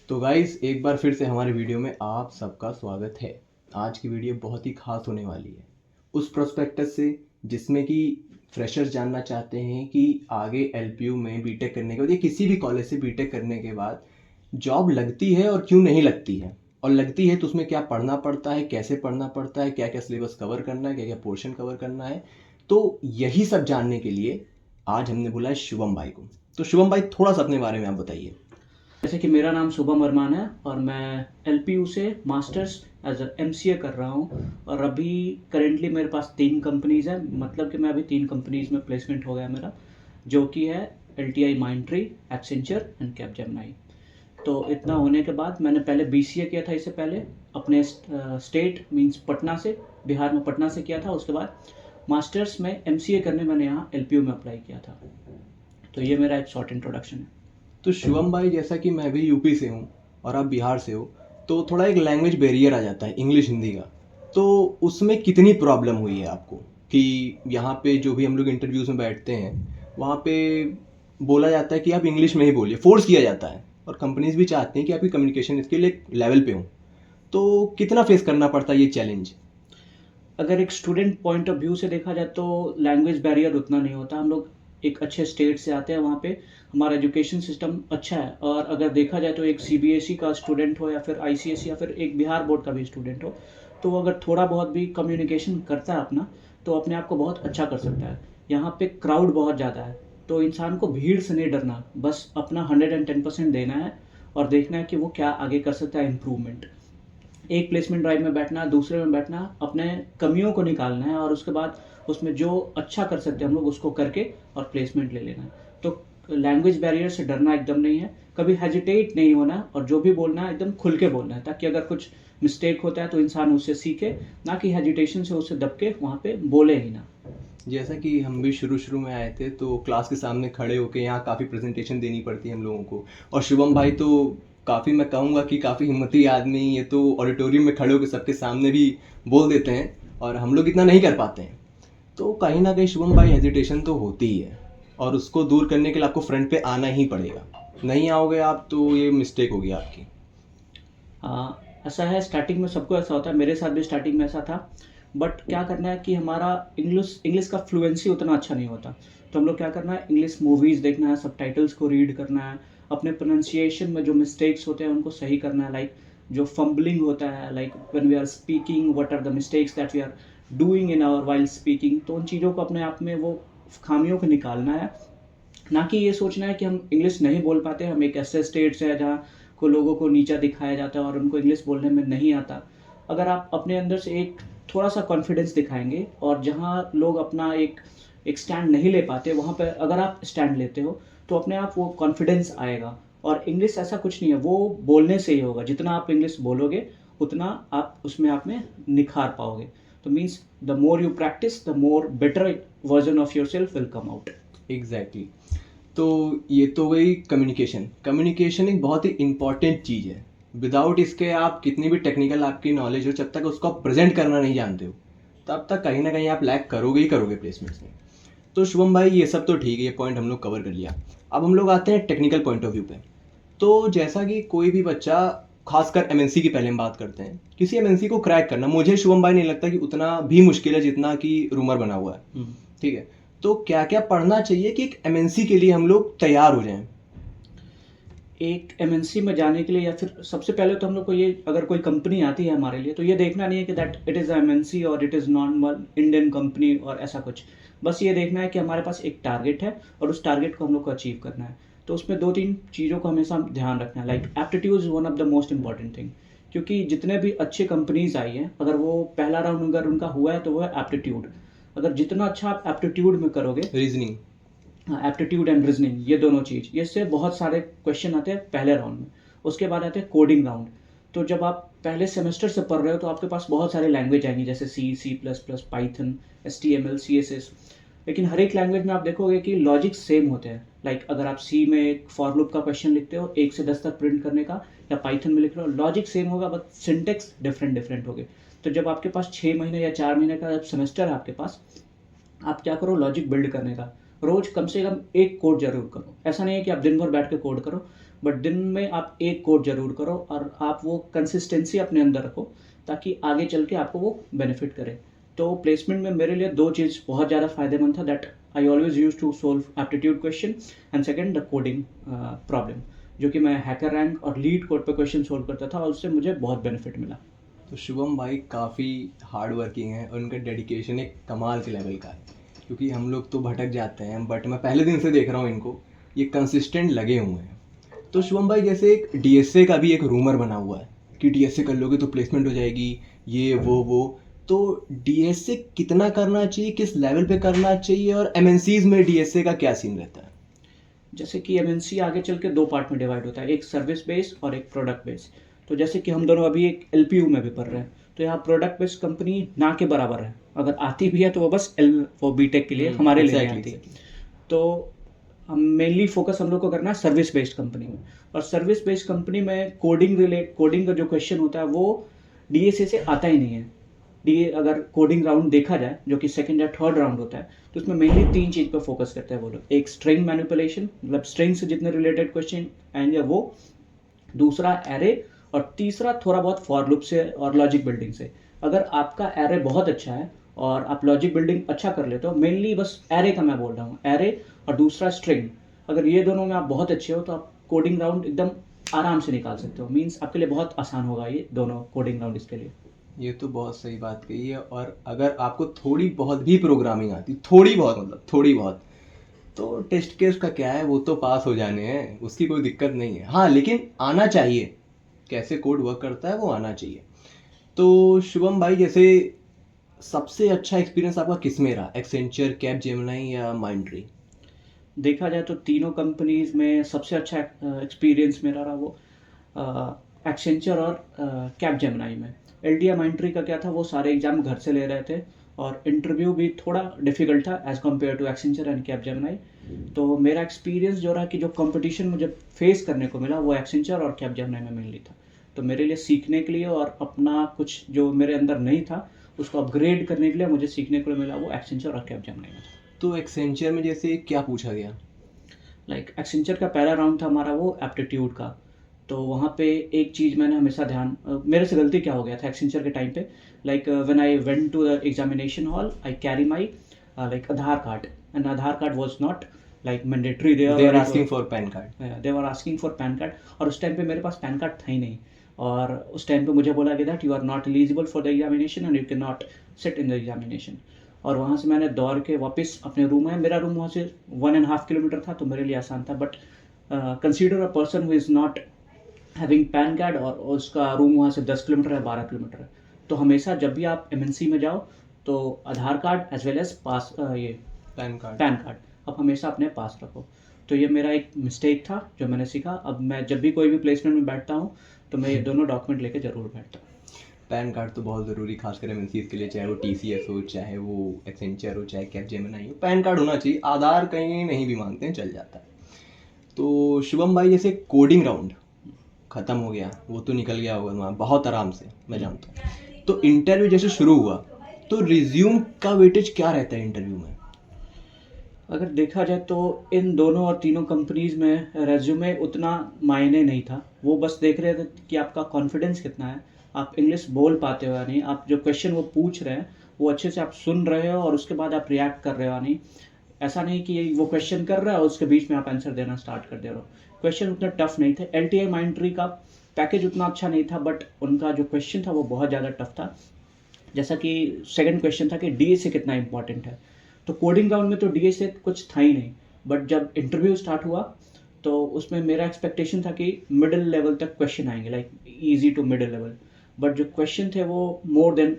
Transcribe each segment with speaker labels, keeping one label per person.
Speaker 1: तो गाइस एक बार फिर से हमारे वीडियो में आप सबका स्वागत है। आज की वीडियो बहुत ही खास होने वाली है उस प्रोस्पेक्टस से जिसमें कि फ्रेशर्स जानना चाहते हैं कि आगे एलपीयू में बीटेक करने के बाद या किसी भी कॉलेज से बीटेक करने के बाद जॉब लगती है और क्यों नहीं लगती है, और लगती है तो उसमें क्या पढ़ना पड़ता है, कैसे पढ़ना पड़ता है, क्या क्या सिलेबस कवर करना है, क्या क्या पोर्शन कवर करना है। तो यही सब जानने के लिए आज हमने बुलाया शुभम भाई को। तो शुभम भाई थोड़ा सा अपने बारे में आप बताइए।
Speaker 2: जैसे कि मेरा नाम शुभम अरमान है और मैं एलपीयू से मास्टर्स एज एमसीए कर रहा हूँ। और अभी करेंटली मेरे पास 3 कंपनीज़ हैं, मतलब कि मैं अभी 3 कंपनीज़ में प्लेसमेंट हो गया मेरा, जो कि है LTI Mindtree, Accenture and Capgemini. तो इतना होने के बाद मैंने पहले बीसीए किया था, इससे पहले अपने स्टेट मींस पटना से, बिहार में पटना से किया था। उसके बाद मास्टर्स में एमसीए करने मैंने यहाँ एलपीयू में अप्लाई किया था। तो ये मेरा एक शॉर्ट इंट्रोडक्शन है।
Speaker 1: तो शिवम भाई, जैसा कि मैं भी यूपी से हूँ और आप बिहार से हो, तो थोड़ा एक लैंग्वेज बैरियर आ जाता है इंग्लिश हिंदी का। तो उसमें कितनी प्रॉब्लम हुई है आपको कि यहाँ पे जो भी हम लोग इंटरव्यूज़ में बैठते हैं वहाँ पे बोला जाता है कि आप इंग्लिश में ही बोलिए, फोर्स किया जाता है, और कंपनीज भी चाहती हैं कि आपकी कम्युनिकेशन स्किल एक लेवल पे हो। तो कितना फेस करना पड़ता है ये चैलेंज?
Speaker 2: अगर एक स्टूडेंट पॉइंट ऑफ व्यू से देखा जाए तो लैंग्वेज बैरियर उतना नहीं होता। हम लोग एक अच्छे स्टेट से आते हैं, वहाँ पे हमारा एजुकेशन सिस्टम अच्छा है। और अगर देखा जाए तो एक सीबीएसई का स्टूडेंट हो या फिर आईसीएसई या फिर एक बिहार बोर्ड का भी स्टूडेंट हो, तो वो अगर थोड़ा बहुत भी कम्युनिकेशन करता है अपना, तो अपने आप को बहुत अच्छा कर सकता है। यहाँ पे क्राउड बहुत ज़्यादा है, तो इंसान को भीड़ से नहीं डरना, बस अपना 110% देना है और देखना है कि वो क्या आगे कर सकता है इम्प्रूवमेंट। एक प्लेसमेंट ड्राइव में बैठना, दूसरे में बैठना, अपने कमियों को निकालना है और उसके बाद उसमें जो अच्छा कर सकते हैं हम लोग उसको करके और प्लेसमेंट ले लेना है। तो लैंग्वेज बैरियर से डरना एकदम नहीं है, कभी हेजिटेट नहीं होना, और जो भी बोलना है एकदम खुल के बोलना है, ताकि अगर कुछ मिस्टेक होता है तो इंसान उससे सीखे, ना कि हेजिटेशन से उससे दब के वहाँ पे बोले ही ना।
Speaker 1: जैसा कि हम भी शुरू शुरू में आए थे तो क्लास के सामने खड़े होकर यहाँ काफ़ी प्रेजेंटेशन देनी पड़ती है हम लोगों को, और शुभम भाई तो काफ़ी, मैं कहूँगा कि काफ़ी हिम्मती आदमी, ये तो ऑडिटोरियम में खड़े होकर सबके सामने भी बोल देते हैं और हम लोग इतना नहीं कर पाते हैं। तो कहीं ना कहीं शुभम भाई हेजिटेशन तो होती ही है, और उसको दूर करने के लिए आपको फ्रंट पे आना ही पड़ेगा। नहीं आओगे आप तो ये मिस्टेक होगी आपकी।
Speaker 2: हाँ, ऐसा है, स्टार्टिंग में सबको ऐसा होता है, मेरे साथ भी स्टार्टिंग में ऐसा था। बट क्या करना है कि हमारा इंग्लिश इंग्लिश का फ्लुएंसी उतना अच्छा नहीं होता, तो हम लोग क्या करना है, इंग्लिश मूवीज़ देखना है, सबटाइटल्स को रीड करना है, अपने प्रोनाउंसिएशन में जो मिस्टेक्स होते हैं उनको सही करना है। लाइक जो फंबलिंग होता है, like when we are speaking, what are the mistakes that we are doing in our while speaking, तो उन चीज़ों को अपने आप में वो खामियों को निकालना है। ना कि ये सोचना है कि हम इंग्लिश नहीं बोल पाते। हम एक ऐसे स्टेट से है जहाँ को लोगों को नीचा दिखाया जाता है और उनको इंग्लिश बोलने में नहीं आता। अगर आप अपने अंदर से एक थोड़ा सा कॉन्फिडेंस दिखाएंगे, और जहाँ लोग अपना एक एक स्टैंड नहीं ले पाते वहाँ पर अगर आप स्टैंड लेते हो, तो अपने आप वो कॉन्फिडेंस आएगा। और इंग्लिश ऐसा कुछ नहीं है, वो बोलने से ही होगा। जितना आप इंग्लिश बोलोगे उतना आप उसमें आप में निखार पाओगे। तो means the more you practice, the more better version of your self will come out.
Speaker 1: Exactly तो ये तो गई कम्युनिकेशन। कम्युनिकेशन एक बहुत ही इंपॉर्टेंट चीज़ है। विदाउट इसके आप कितनी भी टेक्निकल आपकी नॉलेज हो, जब तक उसको आप प्रेजेंट करना नहीं जानते हो तब तक कहीं ना कहीं आप लैक करोगे ही करोगे प्लेसमेंट्स में। तो शुभम भाई ये सब तो ठीक है, ये पॉइंट हम लोग कवर कर लिया। अब हम लोग आते हैं टेक्निकल पॉइंट ऑफ व्यू पे। तो जैसा कि कोई भी बच्चा, खासकर एमएनसी की पहले हम बात करते हैं, किसी एमएनसी को क्रैक करना मुझे शुभम भाई नहीं लगता कि उतना भी मुश्किल है जितना कि रूमर बना हुआ है। ठीक है, तो क्या क्या पढ़ना चाहिए कि एक एमएनसी के लिए हम लोग तैयार हो जाएं?
Speaker 2: एक एमएनसी में जाने के लिए, या फिर सबसे पहले तो हम लोग को ये, अगर कोई कंपनी आती है हमारे लिए, तो ये देखना नहीं है कि दैट इट इज़ एमएनसी और it is normal Indian company और ऐसा कुछ। बस ये देखना है कि हमारे पास एक टारगेट है और उस टारगेट को हम लोग को अचीव करना है। तो उसमें 2-3 चीज़ों को हमेशा ध्यान रखना है। Like aptitude is one of the most important thing, क्योंकि जितने भी अच्छे कंपनीज आई हैं, अगर वो पहला राउंड अगर उनका हुआ है तो वो है एप्टीट्यूड। अगर जितना अच्छा आप एप्टीट्यूड में करोगे,
Speaker 1: रीजनिंग।
Speaker 2: हाँ, एप्टीट्यूड एंड रीजनिंग, ये दोनों चीज़, ये से बहुत सारे क्वेश्चन आते हैं पहले राउंड में। उसके बाद आते हैं कोडिंग राउंड। तो जब आप पहले सेमेस्टर से पढ़ रहे हो तो आपके पास बहुत सारे लैंग्वेज आएंगी, जैसे C++, पाइथन, HTML, CSS। लेकिन हर एक लैंग्वेज में आप देखोगे कि लॉजिक सेम होते हैं। लाइक अगर आप सी में एक फॉर लूप का क्वेश्चन लिखते हो 1 से 10 तक प्रिंट करने का, या पाइथन में लिख रहे हो, लॉजिक सेम होगा, बट सिंटेक्स डिफरेंट डिफरेंट होगे। तो जब आपके पास 6 महीने या 4 महीने का जब सेमेस्टर है आपके पास, आप क्या करो, लॉजिक बिल्ड करने का रोज कम से कम एक कोड जरूर करो। ऐसा नहीं है कि आप दिन भर बैठ के कोड करो, बट दिन में आप एक कोड जरूर करो और आप वो कंसिस्टेंसी अपने अंदर रखो ताकि आगे चल के आपको वो बेनिफिट करे। तो प्लेसमेंट में मेरे लिए दो चीज़ बहुत ज़्यादा फायदेमंद था, that I always use to solve aptitude question and second the coding problem, जो कि मैं हैकर रैंक और लीड कोड पे क्वेश्चन सोल्व करता था और उससे मुझे बहुत बेनिफिट मिला।
Speaker 1: तो शुभम भाई काफ़ी हार्ड वर्किंग है और उनका डेडिकेशन एक कमाल के लेवल का है, क्योंकि हम लोग तो भटक जाते हैं, बट मैं पहले दिन से देख रहा हूँ इनको, ये कंसिस्टेंट लगे हुए हैं। तो शुभम भाई जैसे एक डीएसए का भी एक रूमर बना हुआ है कि डीएसए कर लोगे तो प्लेसमेंट हो जाएगी, ये वो, तो डीएसए कितना करना चाहिए, किस लेवल पे करना चाहिए, और एमएनसीज में डीएसए का क्या सीन रहता है?
Speaker 2: जैसे कि एमएनसी आगे चल के दो पार्ट में डिवाइड होता है, एक सर्विस बेस्ड और एक प्रोडक्ट बेस्ड। तो जैसे कि हम दोनों अभी एक एलपीयू में भी पढ़ रहे हैं, तो यहाँ प्रोडक्ट बेस्ड कंपनी ना के बराबर है, अगर आती भी है तो वो बस वो बीटेक के लिए हमारे लिए नहीं आती। तो हम मेनली फोकस हम लोग को करना है सर्विस बेस्ड कंपनी में, और सर्विस बेस्ड कंपनी में कोडिंग का जो क्वेश्चन होता है वो डीएसए से आता ही नहीं है। डी अगर कोडिंग राउंड देखा जाए जो कि सेकंड या थर्ड राउंड होता है, तो उसमें मेनली तीन चीज़ पर फोकस करते हैं वो लोग। एक स्ट्रिंग मैनिपुलेशन, मतलब स्ट्रिंग से जितने रिलेटेड क्वेश्चन आएंगे वो, दूसरा एरे, और तीसरा थोड़ा बहुत फॉर लूप से और लॉजिक बिल्डिंग से। अगर आपका एरे बहुत अच्छा है और आप लॉजिक बिल्डिंग अच्छा कर लेते हो, मेनली बस एरे का मैं बोल रहा हूँ, एरे और दूसरा स्ट्रिंग, अगर ये दोनों में आप बहुत अच्छे हो तो आप कोडिंग राउंड एकदम आराम से निकाल सकते हो। मीन्स आपके लिए बहुत आसान होगा ये दोनों कोडिंग राउंड इसके लिए।
Speaker 1: ये तो बहुत सही बात कही है। और अगर आपको थोड़ी बहुत भी प्रोग्रामिंग आती, थोड़ी बहुत, मतलब थोड़ी बहुत, तो टेस्ट केस का क्या है, वो तो पास हो जाने हैं, उसकी कोई दिक्कत नहीं है। हाँ, लेकिन आना चाहिए, कैसे कोड वर्क करता है वो आना चाहिए। तो शुभम भाई जैसे सबसे अच्छा एक्सपीरियंस आपका किस में रहा, एक्सेंचर, कैपजेमिनी या माइंडट्री?
Speaker 2: देखा जाए तो तीनों कंपनीज में सबसे अच्छा एक्सपीरियंस मेरा रहा वो एक्सेंचर और कैपजेमिनी में। एलटीआई माइंडट्री का क्या था, वो सारे एग्जाम घर से ले रहे थे और इंटरव्यू भी थोड़ा डिफिकल्ट था as compare to Accenture and Capgemini. तो मेरा एक्सपीरियंस जो रहा कि जो कंपटीशन मुझे फेस करने को मिला वो एक्सेंचर और कैपजेमिनी में मिली था। तो मेरे लिए सीखने के लिए और अपना कुछ जो मेरे अंदर नहीं था उसको अपग्रेड करने के लिए मुझे सीखने को मिला वो एक्सेंचर और कैपजेमिनी में था।
Speaker 1: तो एक्सेंचर में जैसे क्या पूछा गया?
Speaker 2: लाइक एक्सेंचर का पहला राउंड था हमारा वो एप्टीट्यूड का। तो वहाँ पे एक चीज़ मैंने हमेशा मेरे से गलती क्या हो गया था एक्सेंचर के टाइम पे, like when I went to the examination hall I carry my like Aadhaar card, and Aadhaar card was not like mandatory
Speaker 1: they are asking for PAN card.
Speaker 2: They were asking for PAN card, और उस time पे मेरे पास pan card था ही नहीं। और उस time पे मुझे बोला गया that you are not eligible for the examination and you can not sit in the examination. और वहाँ से मैंने दौड़ के वापस अपने रूम आया, मेरा रूम वहाँ से 1.5 किलोमीटर था, तो मेरे लिए आसान था। But consider a person who is not having pan card और उसका रूम वहाँ से 10 किलोमीटर है, 12 किलोमीटर है। तो हमेशा जब भी आप एमएनसी में जाओ तो आधार कार्ड एज वेल एज पास ये पैन कार्ड आप हमेशा अपने पास रखो। तो ये मेरा एक मिस्टेक था जो मैंने सीखा। अब मैं जब भी कोई भी प्लेसमेंट में बैठता हूँ तो मैं ये दोनों डॉक्यूमेंट लेके ज़रूर बैठता हूँ।
Speaker 1: पैन कार्ड तो बहुत ज़रूरी, खासकर एमएनसीज के लिए, चाहे वो टीसीएस हो, चाहे वो एक्सेंचर हो, चाहे कैपजेमिनी हो, पैन कार्ड होना चाहिए। आधार कहीं नहीं भी मांगते हैं, चल जाता है। तो शुभम भाई जैसे कोडिंग राउंड ख़त्म हो गया, वो तो निकल गया होगा वहाँ बहुत आराम से, मैं जानता हूँ। तो इंटरव्यू जैसे शुरू हुआ तो रिज्यूम का वेटेज क्या रहता है इंटरव्यू में?
Speaker 2: अगर देखा जाए तो इन दोनों और तीनों कंपनीज में रेज्यूमे उतना मायने नहीं था। वो बस देख रहे थे कि आपका कॉन्फिडेंस कितना है, आप इंग्लिश बोल पाते हो या नहीं, आप जो क्वेश्चन वो पूछ रहे हैं वो अच्छे से आप सुन रहे हो और उसके बाद आप रिएक्ट कर रहे हो या नहीं। ऐसा नहीं कि वो क्वेश्चन कर रहा है और उसके बीच में आप आंसर देना स्टार्ट कर दे रहे हो। क्वेश्चन उतने टफ नहीं थे। एलटीआई माइंडट्री का पैकेज उतना अच्छा नहीं था, बट उनका जो क्वेश्चन था वो बहुत ज़्यादा टफ था। जैसा कि सेकंड क्वेश्चन था कि डीएसए कितना इंपॉर्टेंट है, तो कोडिंग राउंड में तो डीएसए कुछ था ही नहीं। बट जब इंटरव्यू स्टार्ट हुआ तो उसमें मेरा एक्सपेक्टेशन था कि मिडिल लेवल तक क्वेश्चन आएंगे, like easy to middle level. But जो क्वेश्चन थे वो more than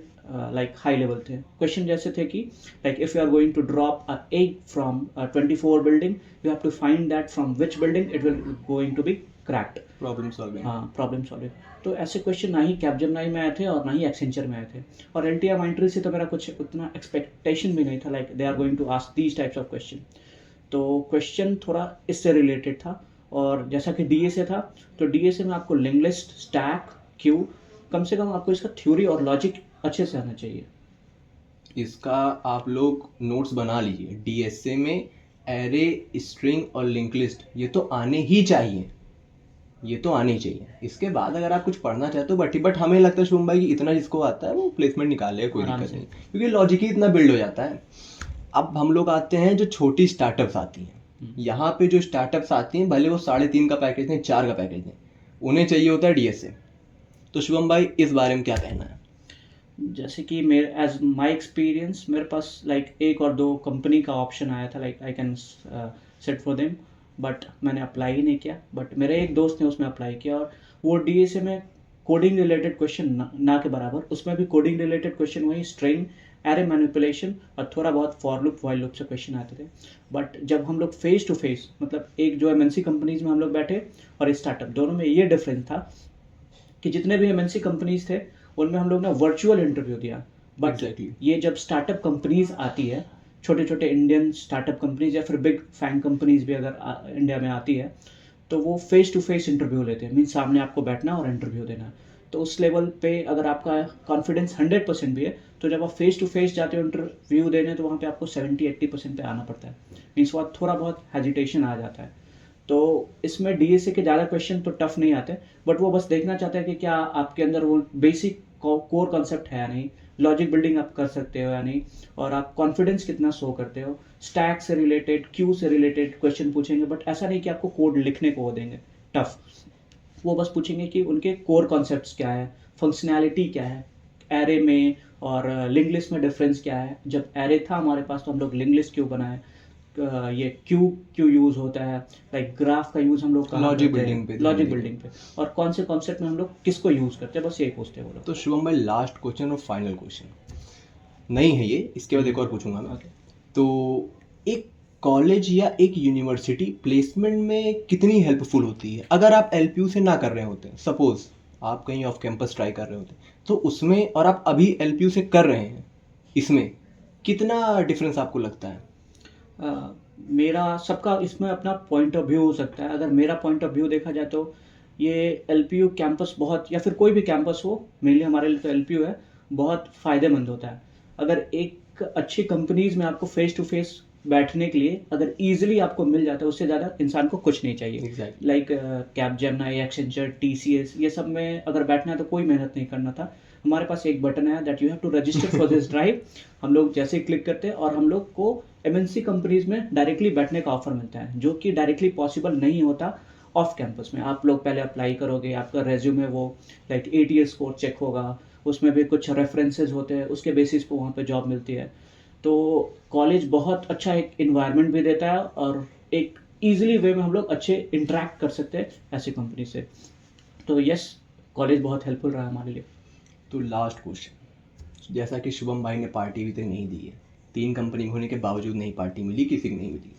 Speaker 2: like high level थे। क्वेश्चन जैसे थे कि like if you are going to drop a egg from 24 building, you have to find that from which building it will going to be cracked.
Speaker 1: Problem solving.
Speaker 2: हाँ, problem solving. तो ऐसे question ना ही Capgemini में आए थे और ना ही Accenture में आए थे। और एलटीआई माइंडट्री से तो मेरा कुछ उतना एक्सपेक्टेशन भी नहीं था, like they are going to ask these types of question. तो क्वेश्चन थोड़ा इससे रिलेटेड था। और जैसा कि डीएसए था, तो डीएसए में आपको लिंक लिस्ट, स्टैक, क्यू, कम से कम आपको इसका थ्योरी और लॉजिक अच्छे से आना चाहिए।
Speaker 1: इसका आप लोग नोट्स बना लीजिए। डीएसए में एरे, स्ट्रिंग और लिंक लिस्ट ये तो आने ही चाहिए। ये तो आनी चाहिए। इसके बाद अगर आप कुछ पढ़ना चाहते हो बट हमें लगता है शुभम भाई कि इतना जिसको आता है वो प्लेसमेंट निकाले, कोई
Speaker 2: आराम
Speaker 1: दिक्कत
Speaker 2: से।
Speaker 1: नहीं, क्योंकि लॉजिक ही इतना बिल्ड हो जाता है। अब हम लोग आते हैं जो छोटी स्टार्टअप्स आती हैं, यहाँ पे जो स्टार्टअप्स आती हैं भले वो 3.5 का पैकेज दें, 4 का पैकेज दें, उन्हें चाहिए होता है डीएसए। तो शुभम भाई इस बारे में क्या कहना है?
Speaker 2: जैसे कि मेरे एज माय एक्सपीरियंस मेरे पास लाइक एक और दो कंपनी का ऑप्शन आया था, like I can set for them, but मैंने अप्लाई ही नहीं किया। बट मेरे एक दोस्त ने उसमें अप्लाई किया और वो डीएसए में कोडिंग रिलेटेड क्वेश्चन ना के बराबर, उसमें भी कोडिंग रिलेटेड क्वेश्चन वही स्ट्रिंग, एरे मैनिपुलेशन और थोड़ा बहुत फॉर लूप व्हाइल लूप से क्वेश्चन आते थे। बट जब हम लोग फेस टू फेस, मतलब एक जो एमएनसी कंपनीज में हम लोग बैठे और स्टार्टअप, दोनों में ये डिफरेंस था कि जितने भी एमएनसी कंपनीज थे उनमें हम लोग ने वर्चुअल इंटरव्यू दिया। But
Speaker 1: Exactly.
Speaker 2: ये जब स्टार्टअप कंपनीज आती है, छोटे छोटे इंडियन स्टार्टअप कंपनीज या फिर बिग फैंग कंपनीज भी अगर इंडिया में आती है, तो वो फेस टू फेस इंटरव्यू लेते हैं, मीन सामने आपको बैठना और इंटरव्यू देना। तो उस लेवल पे अगर आपका कॉन्फिडेंस 100% भी है, तो जब आप फेस टू फेस जाते हो इंटरव्यू देने, तो वहाँ पे आपको 70-80% पे आना पड़ता है, मीन्स वहाँ थोड़ा बहुत हेजिटेशन आ जाता है। तो इसमें डीएसए के ज़्यादा क्वेश्चन तो टफ नहीं आते, बट वो बस देखना चाहते हैं कि क्या आपके अंदर वो बेसिक कोर कॉन्सेप्ट है या नहीं, लॉजिक बिल्डिंग आप कर सकते हो या नहीं, और आप कॉन्फिडेंस कितना शो करते हो। स्टैक से रिलेटेड, क्यू से रिलेटेड क्वेश्चन पूछेंगे, बट ऐसा नहीं कि आपको कोड लिखने को वो देंगे टफ। वो बस पूछेंगे कि उनके कोर कॉन्सेप्ट्स क्या है, फंक्शनैलिटी क्या है, एरे में और लिंक लिस्ट में डिफरेंस क्या है। जब एरे था हमारे पास तो हम लोग लिंक लिस्ट क्यों बनाए, ये क्यू क्यों यूज़ होता है, लाइक ग्राफ का यूज़ हम लोग कहाँ
Speaker 1: लॉजिक
Speaker 2: करते
Speaker 1: बिल्डिंग पे
Speaker 2: हैं,
Speaker 1: ध्यान
Speaker 2: लॉजिक
Speaker 1: देंगे।
Speaker 2: बिल्डिंग पे, और कौन से कॉन्सेप्ट में हम लोग किसको यूज़ करते हैं, बस यही पूछते हैं वो लोग।
Speaker 1: तो शुभम भाई लास्ट क्वेश्चन और फाइनल क्वेश्चन नहीं है ये, इसके बाद एक और पूछूंगा मैं।
Speaker 2: ओके।
Speaker 1: तो एक कॉलेज या एक यूनिवर्सिटी प्लेसमेंट में कितनी हेल्पफुल होती है अगर आप एलपीयू से ना कर रहे होते? सपोज आप कहीं ऑफ कैंपस ट्राई कर रहे होते, तो उसमें और आप अभी एलपीयू से कर रहे हैं, इसमें कितना डिफरेंस आपको लगता है?
Speaker 2: मेरा सबका इसमें अपना पॉइंट ऑफ व्यू हो सकता है। अगर मेरा पॉइंट ऑफ व्यू देखा जाए तो ये एलपीयू कैंपस बहुत, या फिर कोई भी कैंपस हो, मेनली हमारे लिए तो एलपीयू है, बहुत फ़ायदेमंद होता है। अगर एक अच्छी कंपनीज में आपको फेस टू फेस बैठने के लिए अगर ईजिली आपको मिल जाता है, उससे ज़्यादा इंसान को कुछ नहीं चाहिए।
Speaker 1: Exactly.
Speaker 2: Like Capgemini, Accenture, TCS, ये सब में अगर बैठना है तो कोई मेहनत नहीं करना था। हमारे पास एक बटन है that you have to register for this drive, हम लोग जैसे ही क्लिक करते हैं और हम लोग को एमएनसी कंपनीज में डायरेक्टली बैठने का ऑफर मिलता है, जो कि डायरेक्टली पॉसिबल नहीं होता ऑफ कैंपस में। आप लोग पहले अप्लाई करोगे, आपका रेज्यूमे वो लाइक एटीएस स्कोर चेक होगा, उसमें भी कुछ रेफरेंसेज होते हैं, उसके बेसिस पे वहाँ पे जॉब मिलती है। तो कॉलेज बहुत अच्छा एक इन्वायरमेंट भी देता है और एक ईजिली वे में हम लोग अच्छे इंटरेक्ट कर सकते हैं ऐसी कंपनी से। तो यस, कॉलेज बहुत हेल्पफुल रहा हमारे लिए।
Speaker 1: तो लास्ट क्वेश्चन, जैसा कि शुभम भाई ने पार्टी अभी तक नहीं दी है, 3 कंपनी होने के बावजूद नहीं पार्टी मिली, किसी को नहीं मिली,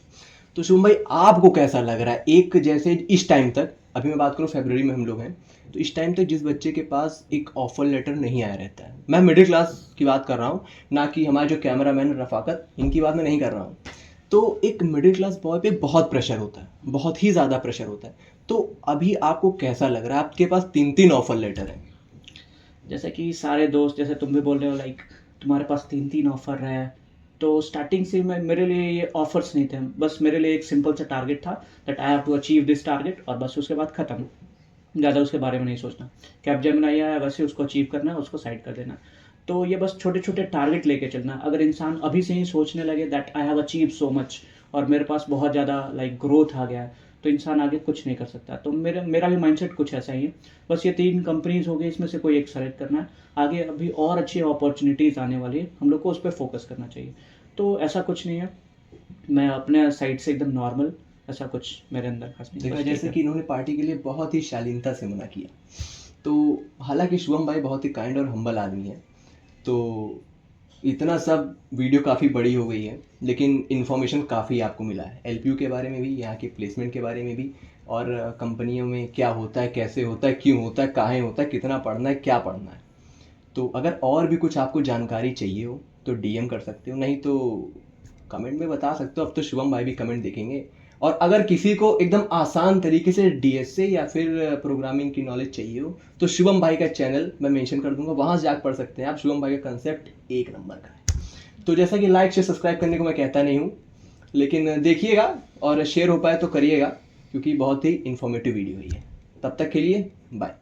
Speaker 1: तो शुभम भाई आपको कैसा लग रहा है? एक जैसे इस टाइम तक, अभी मैं बात करूँ फरवरी में हम लोग हैं, तो इस टाइम तक जिस बच्चे के पास एक ऑफर लेटर नहीं आया रहता है, मैं मिडिल क्लास की बात कर रहा हूँ, ना कि हमारे जो कैमरा मैन रफाकत, इनकी बात मैं नहीं कर रहा हूँ। तो एक मिडिल क्लास बॉय पे बहुत प्रेशर होता है, बहुत ही ज़्यादा प्रेशर होता है। तो अभी आपको कैसा लग रहा है? आपके पास 3 ऑफर लेटर हैं।
Speaker 2: जैसे कि सारे दोस्त, जैसे तुम भी बोल रहे हो लाइक तुम्हारे पास 3 ऑफर है, तो स्टार्टिंग से मैं, मेरे लिए ये ऑफर्स नहीं थे, बस मेरे लिए एक सिंपल सा टारगेट था that I have to achieve this target, और बस उसके बाद ख़त्म, ज़्यादा उसके बारे में नहीं सोचना। कैपजेमिनी आया है, वैसे उसको अचीव करना है, उसको साइड कर देना। तो ये बस छोटे छोटे टारगेट लेके चलना। अगर इंसान अभी से ही सोचने लगे that I have achieve so much और मेरे पास बहुत ज़्यादा लाइक ग्रोथ आ गया है, तो इंसान आगे कुछ नहीं कर सकता। तो मेरा भी माइंडसेट कुछ ऐसा ही है। बस ये 3 कंपनीज हो गई, इसमें से कोई एक सेलेक्ट करना है। आगे अभी और अच्छी अपॉर्चुनिटीज़ आने वाली है, हम लोग को उस पर फोकस करना चाहिए। तो ऐसा कुछ नहीं है, मैं अपने साइड से एकदम नॉर्मल, ऐसा कुछ मेरे अंदर खास नहीं।
Speaker 1: देखा
Speaker 2: बस
Speaker 1: जैसे
Speaker 2: ठीक
Speaker 1: कि
Speaker 2: है।
Speaker 1: इन्होंने पार्टी के लिए बहुत ही शालीनता से मना किया। तो हालांकि शुभम भाई बहुत ही काइंड और हम्बल आदमी है, तो इतना सब वीडियो काफ़ी बड़ी हो गई है, लेकिन इन्फॉर्मेशन काफ़ी आपको मिला है एलपीयू के बारे में भी, यहाँ के प्लेसमेंट के बारे में भी, और कंपनियों में क्या होता है, कैसे होता है, क्यों होता है, कहाँ होता है, कितना पढ़ना है, क्या पढ़ना है। तो अगर और भी कुछ आपको जानकारी चाहिए हो तो डीएम कर सकते हो, नहीं तो कमेंट में बता सकते हो। अब तो शुभम भाई भी कमेंट देखेंगे। और अगर किसी को एकदम आसान तरीके से डीएसए या फिर प्रोग्रामिंग की नॉलेज चाहिए हो तो शुभम भाई का चैनल मैं मेंशन कर दूंगा, वहाँ से जाकर पढ़ सकते हैं आप। शुभम भाई का कंसेप्ट एक नंबर का है। तो जैसा कि लाइक शेयर सब्सक्राइब करने को मैं कहता नहीं हूँ, लेकिन देखिएगा और शेयर हो पाए तो करिएगा, क्योंकि बहुत ही इन्फॉर्मेटिव वीडियो है ये। तब तक के लिए बाय।